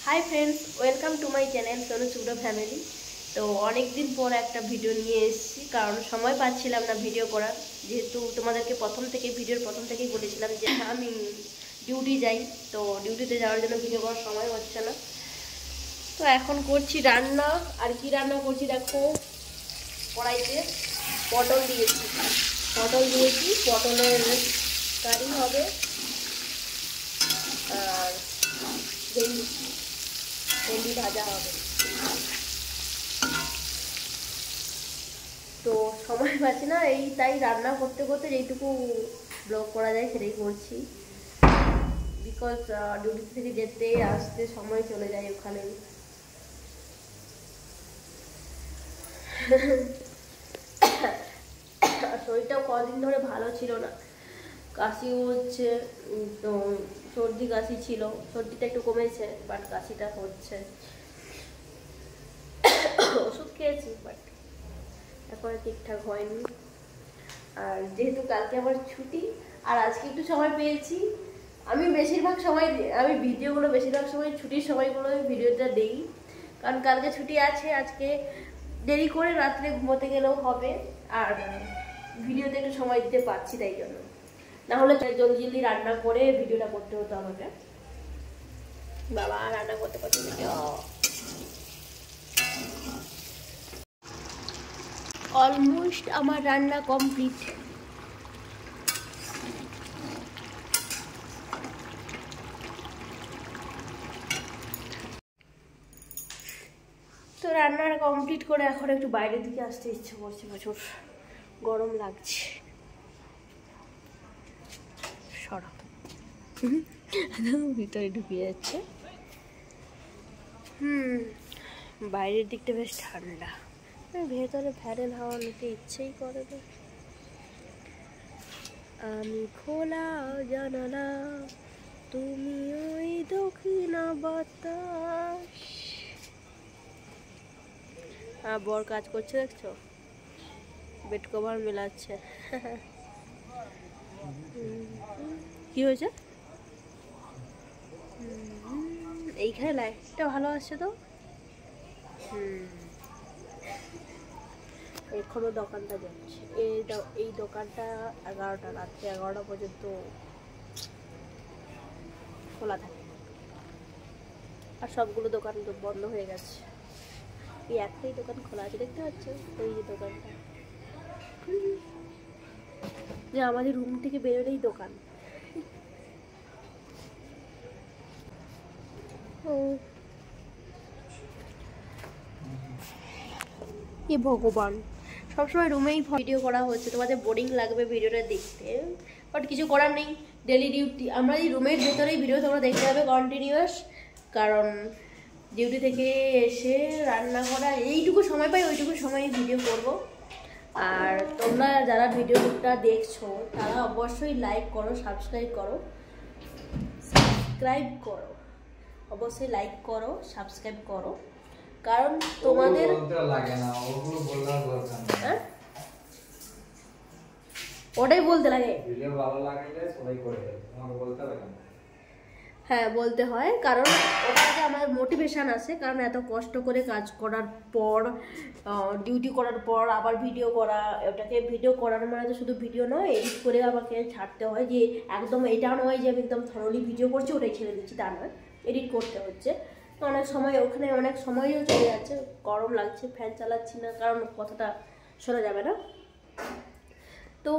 High friends welcome to my channel Sonu Subra family. तो अनेक दिन पर एक भिडियो निये एसेछि कारण समय पाच्छिलाम ना भिडियो करार, जेहेतु तोमादेरके प्रथम थेके भिडियोर प्रथम थेकेई बोलेछिलाम जे आमी डिउटी जाई, तो डिउटीते जाओयार जोन्नो भिडियो करार समय हच्छे ना। तो एखन करछि रान्ना, आर कि रान्ना करछि देखो, कड़ाइते पटल दिएछि, पटलेर कारि होबे আর ভেন্ডি ভাজা হবে। তো সময় পাচ্ছি না, এই তাই রান্না করতে করতে যেটুকু ব্লগ করা যায় সেটাই করছি, বিকজ ডিউটি থেকে যেতে আসতে সময় চলে যায় ওখানে। শরীরটাও কদিন ধরে ভালো ছিল না, কাশিও হচ্ছে, তো সর্দি কাশি ছিল, সর্দিটা একটু কমেছে বাট কাশিটা হচ্ছে। ওষুধ খেয়েছি বাট এখন ঠিকঠাক হয়নি। আর যেহেতু কালকে আমার ছুটি আর আজকে একটু সময় পেয়েছি, আমি বেশিরভাগ সময় ভিডিওগুলো বেশিরভাগ সময় ছুটির সময়গুলো ভিডিওটা দিই, কারণ কালকে ছুটি আছে। আজকে দেরি করে রাত্রে ঘুমোতে গেলেও হবে, আর ভিডিওতে একটু সময় দিতে পারছি তাই জন্য, না হলে জলদি জলদি রান্না করে ভিডিওটা করতে হতো আমাকে। বাবা রান্না করতে করতে অলমোস্ট আমার রান্না কমপ্লিট। তো রান্নাটা কমপ্লিট করে এখন একটু বাইরের দিকে আসতে ইচ্ছে করছে, প্রচুর গরম লাগছে। ভিতরে ঢুকে যাচ্ছে। বাইরের দিকটা বেশ ঠান্ডা, ভেতরে ফ্যানের হাওয়া নিতে ইচ্ছেই করে না। আমি খোলা জানালা, তুমি ওই দক্ষিণা বাতাস। বর কাজ করছে দেখছো, বেড কভার মেলাচ্ছে। কি হয়েছে? এইখানে লাইটটা ভালো আসছে তো। এখনো দোকানটা যাচ্ছে, এই দোকানটা 11টা, রাত্রে 11টা পর্যন্ত খোলা থাকে, আর সবগুলো দোকান তো বন্ধ হয়ে গেছে। এই একটাই দোকান খোলা আছে, দেখতে পাচ্ছ ওই যে দোকানটা, যে আমাদের রুম থেকে বেরোলেই দোকান। এ ভগবান, সবসময় রুমেই ভিডিও করা হচ্ছে, তোমাদের বোরিং লাগবে ভিডিওটা দেখতে, বাট কিছু করার নেই, ডেলি ডিউটি। আমরা এই রুমের ভেতরেই ভিডিও তোমরা দেখতে হবে কন্টিনিউয়াস, কারণ ডিউটি থেকে এসে রান্না করা, এইটুকু সময় পাই ওইটুকু সময় ভিডিও করব। আর তোমরা যারা ভিডিওটা দেখছো তারা অবশ্যই লাইক করো, সাবস্ক্রাইব করো, অবশ্যই লাইক করো, সাবস্ক্রাইব করো, কারণ তোমাদের ওটাই বলতে লাগে। হ্যাঁ বলতে হয়, কারণ ওটাতে আমার মোটিভেশন আসে, কারণ এত কষ্ট করে কাজ করার পর, ডিউটি করার পর আবার ভিডিও করা, ওটাকে ভিডিও করার মানে তো শুধু ভিডিও নয়, এডিট করে আমাকে ছাড়তে হয়, যে একদম এটা নয় যে আমি একদম থরলি ভিডিও করছি ওটাই ছেড়ে দিচ্ছি, তা নয়, এডিট করতে হচ্ছে। তো অনেক সময় ওখানে অনেক সময়ও চলে যাচ্ছে। গরম লাগছে, ফ্যান চালাচ্ছি না কারণ কথাটা শোনা যাবে না। তো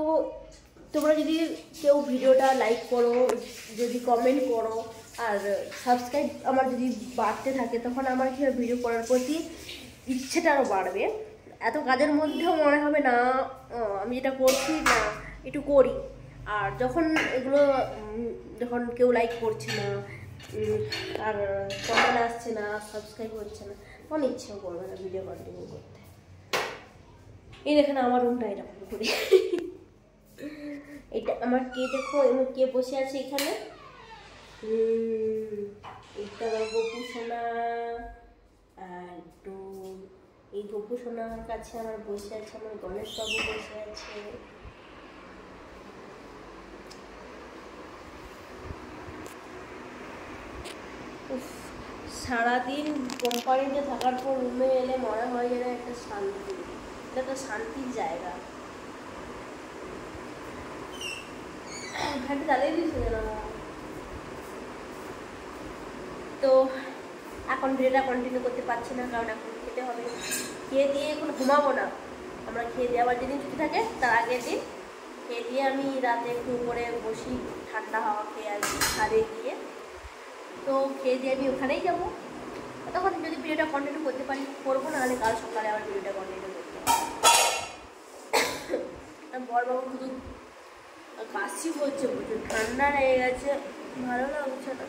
তোমরা যদি কেউ ভিডিওটা লাইক করো, যদি কমেন্ট করো, আর সাবস্ক্রাইব আমার যদি বাড়তে থাকে, তখন আমার কি ভিডিও করার প্রতি ইচ্ছেটা আরও বাড়বে। এত কাজের মধ্যেও মনে হবে না আমি যেটা করছি না একটু করি। আর যখন এগুলো যখন কেউ লাইক করছে না, আর কমেন্ট আসছে না, সাবস্ক্রাইব হচ্ছে না, তখন ইচ্ছেও করবে না ভিডিও কন্টিনিউ করতে। এই দেখেন আমার রুমটা এরকম করি। এটা আমার কে, দেখো কে বসে আছে এখানে, এটা আমার গপু সোনা, আর তো এই গপু সোনার কাছে আমার বসে আছে আমার গণেশ বাবু বসে আছে। সারাদিন কোম্পানিতে থাকার পর রুমে এলে মনে হয় যেন একটা শান্তি, এটা একটা শান্তির জায়গা। ফ্যানটা জ্বালিয়ে দিয়েছে যেন। তো এখন ভিডিওটা কন্টিনিউ করতে পারছি না, কারণ এখন খেতে হবে। খেয়ে দিয়ে এখন ঘুমাবো না, আমরা খেয়ে দিয়ে আবার যেদিন ছুটি থাকে তার আগের দিন খেয়ে দিয়ে আমি রাতে একটু উপরে বসি, ঠান্ডা হাওয়া খেয়ে আসি ছাদে গিয়ে। তো খেয়ে দিয়ে আমি ওখানেই যাবো। তখন যদি ভিডিওটা কন্টিনিউ করতে পারি করবো, না হলে কাল সকালে আবার ভিডিওটা কন্টিনিউ করতে হবে। বড়বাবু শুধু কাশি হচ্ছে, প্রচুর ঠান্ডা লেগে গেছে, ভালো লাগছে না।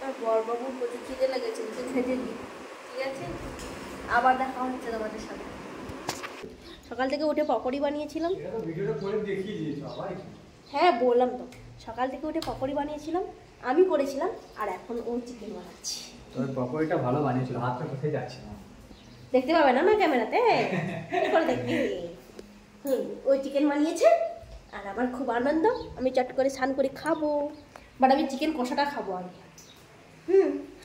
আর বড়বাবু প্রচুর খিদে লেগেছে, তো খেতে দিই, ঠিক আছে? আবার দেখা হচ্ছে তোমাদের সাথে। সকাল থেকে উঠে পকোড়ি বানিয়েছিলাম। হ্যাঁ বললাম তো, সকাল থেকে উঠে পকোড়ি বানিয়েছিলাম, আমি করেছিলাম। আর এখন ও চিকেন বানাচ্ছি। তোর পকোড়িটা ভালো বানিয়েছিল, হাতটা কোথায় যাচ্ছে না, দেখতে পাবে না না ক্যামেরাতে, কি করে দেখবি? ওই চিকেন বানিয়েছে আর আমার খুব আনন্দ, আমি চট করে স্নান করে খাবো। বাট আমি চিকেন কষাটা খাবো আমি।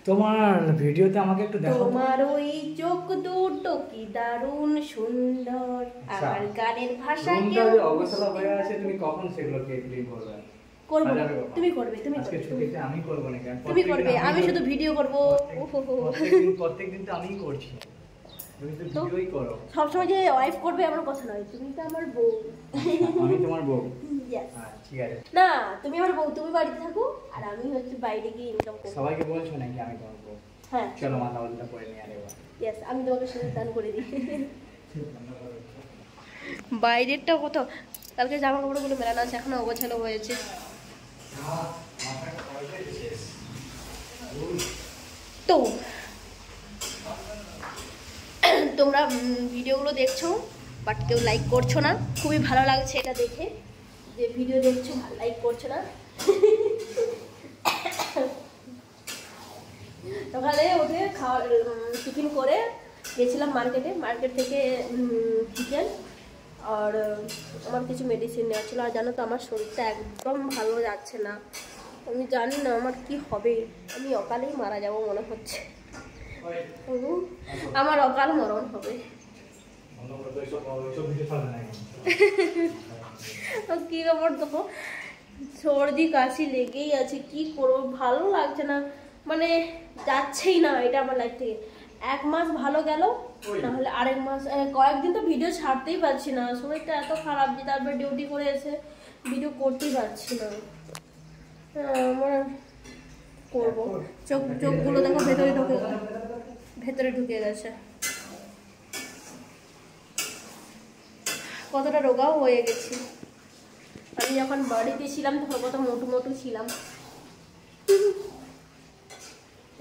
তোমার ভিডিওতে আমাকে একটু দেখো। তোমার ওই চোখ দুটো কি দারুণ সুন্দর, আমার গানের ভাষা কেউ অবস্থা হয়ে আছে, তুমি কখন সেগুলোকে এডিট করবে? করব, তুমি করবে, তুমি আজকে ছুটিতে আমি করব না কেন? তুমি করবে, আমি শুধু ভিডিও করব। প্রত্যেকদিন তো আমিই করছি, তুমি তো ভিডিওই করো। সবসময় যে ওয়াইফ করবে আমার কথা নয়, তুমি তো আমার বউ। আমি তোমার বউ। ইয়েস, ঠিক আছে। না তুমি আমার বউ, তুমি বাড়িতে থাকো আর আমি হচ্ছে বাইরে গিয়ে ইনকাম করব। সবাইকে বলছো নাকি আমি তোমার বউ? হ্যাঁ চলো মাথা বলটা পরে নিয়ে আরে। ইয়েস, আমি তোমাকে সাথে দান করে দিই। বাইরেরটা কত, কালকে জামা কাপড়গুলো মেলানো আছে, এখনো অগোছালো হয়েছে। তো তোমরা ভিডিওগুলো দেখছো বাট কেউ লাইক করছো না, খুবই ভালো লাগছে এটা দেখে যে ভিডিও দেখছো লাইক করছো না। সকালে উঠে খাওয়া টিফিন করে গেছিলাম মার্কেটে, মার্কেট থেকে চিকেন আর আমার কিছু মেডিসিন নেওয়া ছিল। আর জানো তো আমার শরীরটা একদম ভালো যাচ্ছে না, আমি জানি না আমার কি হবে, আমি অকালেই মারা যাব মনে হচ্ছে, আমার অকাল মরণ হবে। কি খবর দেখো, সর্দি কাশি লেগেই আছে, কি করবো, ভালো লাগছে না, মানে যাচ্ছেই না এটা আমার লাইফ থেকে। 1 মাস ভালো গেল, নাহলে আরেক মাস, কয়েকদিন তো ভিডিও ছাড়তেই পারছি না, শরীরটা এত খারাপ যে তারপরে ডিউটি করে এসে ভিডিও করতেই পারছি না। আমার করবো, চোখগুলো দেখো ভেতরে ঢুকে গেছে, কতটা রোগাও হয়ে গেছি। আমি যখন বাড়িতে ছিলাম তখন কত মোটু মোটু ছিলাম।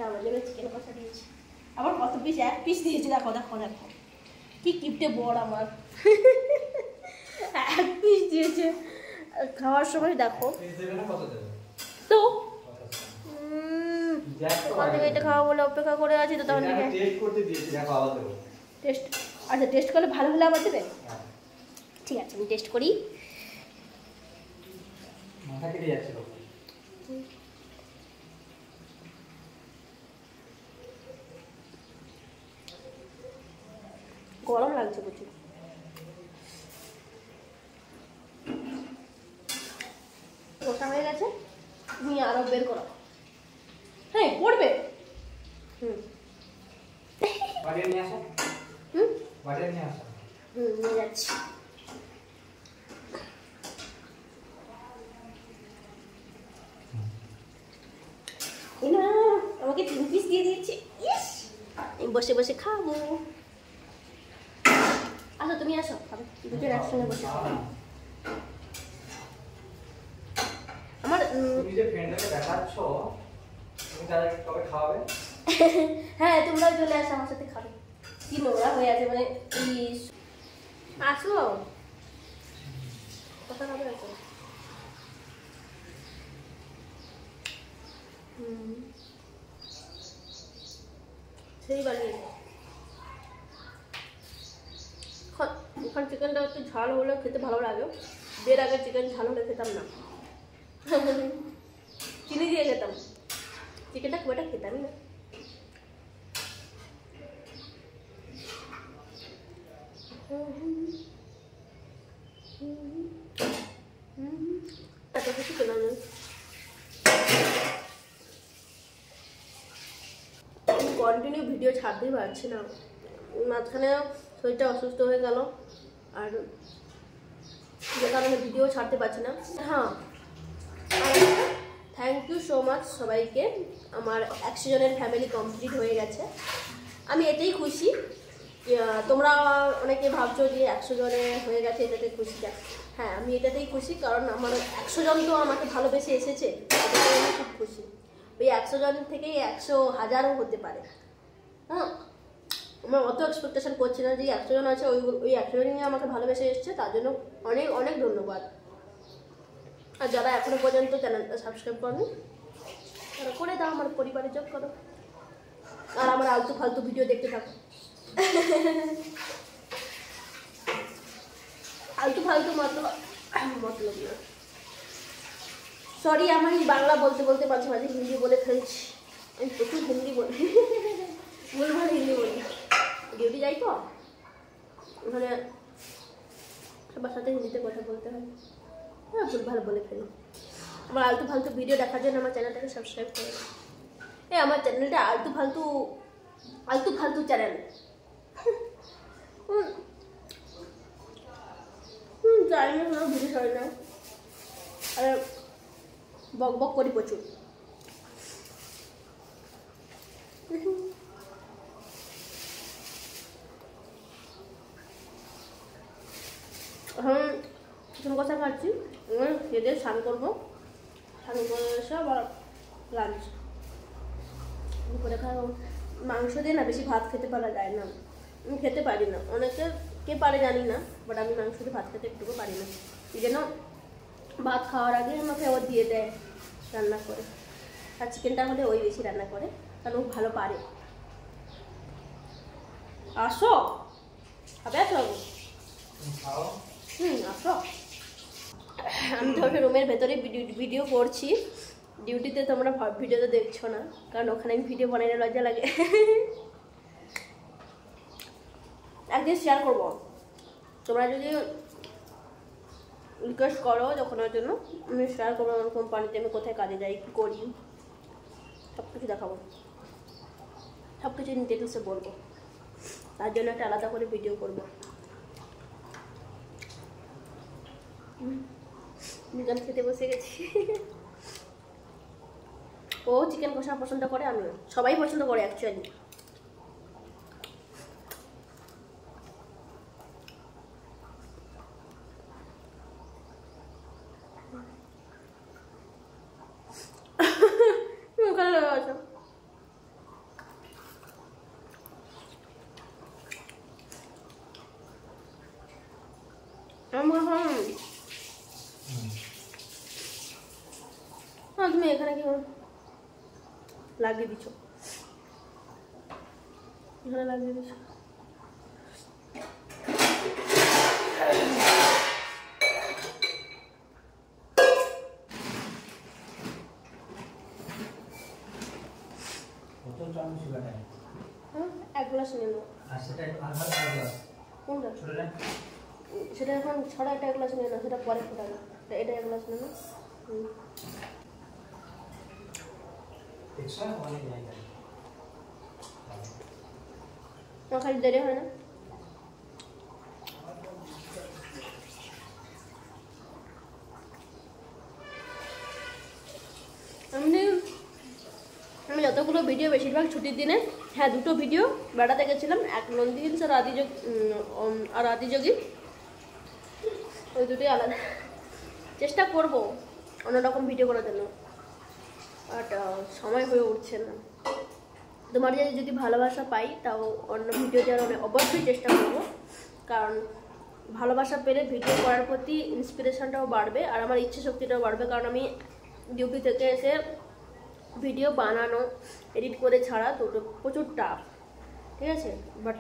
আমার জন্য চিকেন কষা দিয়েছি, আবার কত পিস, 1 পিস দিয়েছে, দেখো দেখো দেখো কি কিপটে বড় আমার। 1 পিস দিয়েছে, খাওয়ার সময় দেখো তো এটা খাওয়া বলে অপেক্ষা করে আছি। তো তখন টেস্ট, আচ্ছা টেস্ট করলে ভালো হলে আবার দেবে, ঠিক আছে আমি টেস্ট করি। গরম লাগছে প্রচুর। কষা হয়ে গেছে, তুমি আরো বের করো। হ্যাঁ করবে, নিয়ে যাচ্ছি। না আমাকে 3 পিস দিয়ে দিয়েছে, ইস আমি বসে বসে খাবো। আসো তুমি আসো, খাবে দুজন একসঙ্গে বসে খাবো। আমার হ্যাঁ তোমরা চলে আসো আমার সাথে খাবে, কি নোংরা হয়ে আছে, মানে আসো কথা খাবে আসো। সেই বানিয়েছে ওখানে চিকেনটা একটু ঝাল হলে খেতে ভালো লাগে, বের আগে চিকেন ঝাল হলে খেতাম না, চিনি দিয়ে খেতাম, চিকেনটা খুব একটা খেতামই না। কন্টিনিউ ভিডিও ছাড়তেই পারছি না, মাঝখানে শরীরটা অসুস্থ হয়ে গেল আর যে কারণে ভিডিও ছাড়তে পারছি না। হ্যাঁ, থ্যাংক ইউ সো মাচ সবাইকে। আমার 100 জনের ফ্যামিলি কমপ্লিট হয়ে গেছে, আমি এটাই খুশি। তোমরা অনেকে ভাবছো যে 100 জনে হয়ে গেছে এটাতে খুশি। হ্যাঁ, আমি এটাতেই খুশি, কারণ আমার 100 জন তো আমাকে ভালোবেসে এসেছে, এটাতে আমি খুব খুশি। ওই 100 জন থেকেই 100,000ও হতে পারে। হ্যাঁ, আমার অত এক্সপেকটেশন করছি না যে 100 জন আছে, ওই 100 জনই আমাকে ভালোবেসে এসেছে, তার জন্য অনেক অনেক ধন্যবাদ। আর যারা এখনো পর্যন্ত চ্যানেলটা সাবস্ক্রাইব করেনি তারা করে দাও, আমার পরিবারে যোগ করো, আর আমার আলতু ফালতু ভিডিও দেখতে থাকো। আলতু ফালতু মতলব না, সরি, আমি বাংলা বলতে বলতে মাঝে মাঝে হিন্দি বলে ফেলছি। আমি প্রচুর হিন্দি বলি, ভুলভাল হিন্দি বলি। ডিউটি যাই তো, ওখানে সবার সাথে হিন্দিতে কথা বলতে হয়, হ্যাঁ ভুলভাল বলে ফেলি। আমার আলতু ফালতু ভিডিও দেখার জন্য আমার চ্যানেলটাকে সাবস্ক্রাইব করে। আমার চ্যানেলটা আলতু ফালতু চ্যানেল। জানি না কোনো ভিডিও হয় না, আর বক বক করি প্রচুর। এখন প্রথম কথা খাচ্ছি, খেতে স্নান করবো, স্নান করে এসে আবার লাঞ্চ দুপুরে খাবো। মাংস দিয়ে না বেশি ভাত খেতে পারা যায় না, আমি খেতে পারি না, অনেকে কে পারে জানি না, বাট আমি মাংস দিয়ে ভাত খেতে একটুকু পারি না। এই জন্য ভাত খাওয়ার আগে আমাকে ও দিয়ে দেয় রান্না করে, আর চিকেনটা হলে ওই বেশি রান্না করে, কারণ ও ভালো পারে। আসো, খাবে? আসো আসো। আমি তো রুমের ভেতরে ভিডিও করছি, ডিউটিতে তোমরা ভিডিওতে দেখছো না, কারণ ওখানে আমি ভিডিও বানাইলে লজ্জা লাগে। একদিন শেয়ার করবো, তোমরা যদি রিকোয়েস্ট করো যখনের জন্য, আমি শেয়ার করবো আমার কোম্পানিতে আমি কোথায় কাজে যাই, কী করি, সব কিছু দেখাবো, সব কিছু ডিটেলসে বলবো। তার জন্য একটা আলাদা করে ভিডিও করবো। চিকেন খেতে বসে গেছি। ও চিকেন কষা পছন্দ করে, আমিও, সবাই পছন্দ করে অ্যাকচুয়ালি। তুমি এখানে কি লাগিয়ে দিচ্ছ? এখানে লাগিয়ে দিচ্ছ। এক গ্লাস নিয়ে নেবো। কোনটা? সেটা এখন ছড়া, এটা এক গ্লাস নিয়ে না, সেটা পরে ফোটানো, এটা এক গ্লাস নিয়ে না। খালি দেরি হয় না। আমি যতগুলো ভিডিও বেশিরভাগ ছুটির দিনে, হ্যাঁ 2টো ভিডিও বেড়াতে গেছিলাম, এক নন্দী হিলস আর আদিযোগী, ওই দুটোই আলাদা। চেষ্টা করবো অন্যরকম ভিডিও করার জন্য, বাট সময় হয়ে উঠছে না। তোমার যদি ভালোবাসা পাই তাও অন্য ভিডিও দেওয়ার অবশ্যই চেষ্টা করবো, কারণ ভালোবাসা পেলে ভিডিও করার প্রতি ইন্সপিরেশনটাও বাড়বে, আর আমার ইচ্ছে শক্তিটাও বাড়বে। কারণ আমি ডিউটি থেকে এসে ভিডিও বানানো, এডিট করে ছাড়া দুটো প্রচুর টাফ, ঠিক আছে? বাট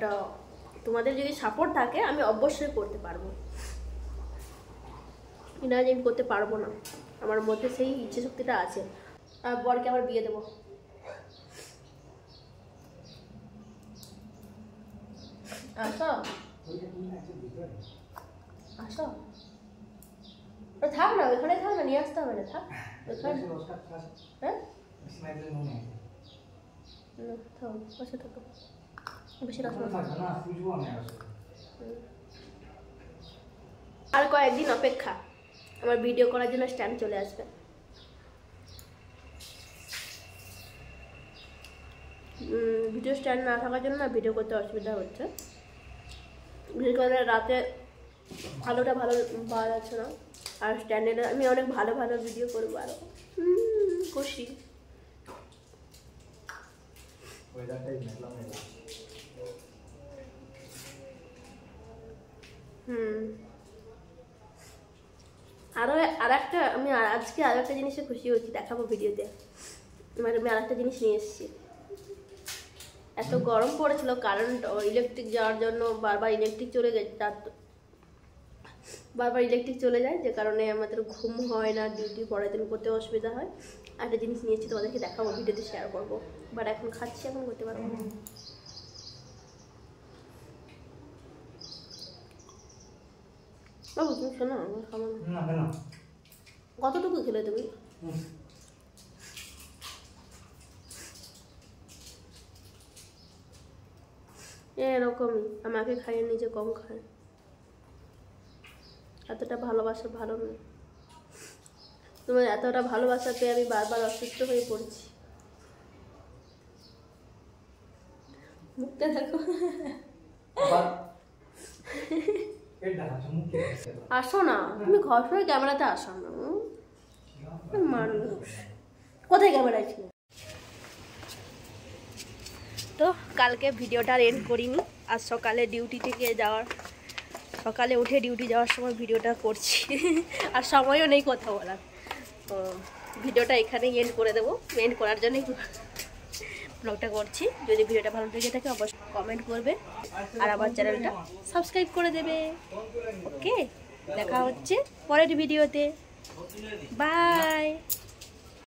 তোমাদের যদি সাপোর্ট থাকে আমি অবশ্যই করতে পারবো, না যে আমি করতে পারবো না, আমার মধ্যে সেই ইচ্ছে শক্তিটা আছে। আর বরকে আবার বিয়ে দেবো। আসো আসো, থাক না, ওইখানে থাক না, নিয়ে আসতে হবে না, থাক ওইখানে। হ্যাঁ বসে থাকো, বেশি রাত আর কয়েকদিন অপেক্ষা, আমার ভিডিও করার জন্য স্ট্যান্ড চলে আসবে। ভিডিও স্ট্যান্ড না থাকার জন্য না ভিডিও করতে অসুবিধা হচ্ছে, বিশেষ করে রাতে আলোটা ভালো পাওয়া যাচ্ছে না। আর স্ট্যান্ডে আমি অনেক ভালো ভালো ভিডিও করবো আরো, খুশি। আরেকটা আমি আজকে আরেকটা জিনিসে খুশি হচ্ছি, দেখাবো ভিডিওতে। আমি আরেকটা জিনিস নিয়ে এসেছি। এত গরম পড়েছিল, কারেন্ট ইলেকট্রিক যাওয়ার জন্য বারবার ইলেকট্রিক চলে যায়, যে কারণে আমাদের ঘুম হয় না, ডিউটি পরের দিন করতে অসুবিধা হয়। একটা জিনিস নিয়েছি, তোমাদেরকে দেখাবো, ভিডিওতে শেয়ার করবো। বাট এখন খাচ্ছি, এখন করতে পারবো না। বাবু তুমি শোনো, আমার খাবো না। কতটুকু খেলে তুমি? এরকমই আমাকে খাইয়ে, নিজে কম খায়, এতটা ভালোবাসা ভালো নয়। তোমার এতটা ভালোবাসা পেয়ে আমি বারবার অসুস্থ হয়ে পড়ছি। মুখটা দেখো। আসো না, তুমি ঘর সরে ক্যামেরাতে আসো না। মানুষ কোথায় ক্যামেরা ছিল? তো কালকে ভিডিওটা আর এন্ড করিনি, আজ সকালে সকালে উঠে ডিউটি যাওয়ার সময় ভিডিওটা করছি। আর সময়ও নেই কথা বলার, তো ভিডিওটা এখানেই এন্ড করে দেবো। এন্ড করার জন্যই ব্লগটা করছি। যদি ভিডিওটা ভালো লেগে থাকে অবশ্যই কমেন্ট করবে, আর আমার চ্যানেলটা সাবস্ক্রাইব করে দেবে। ওকে, দেখা হচ্ছে পরের ভিডিওতে। বাই।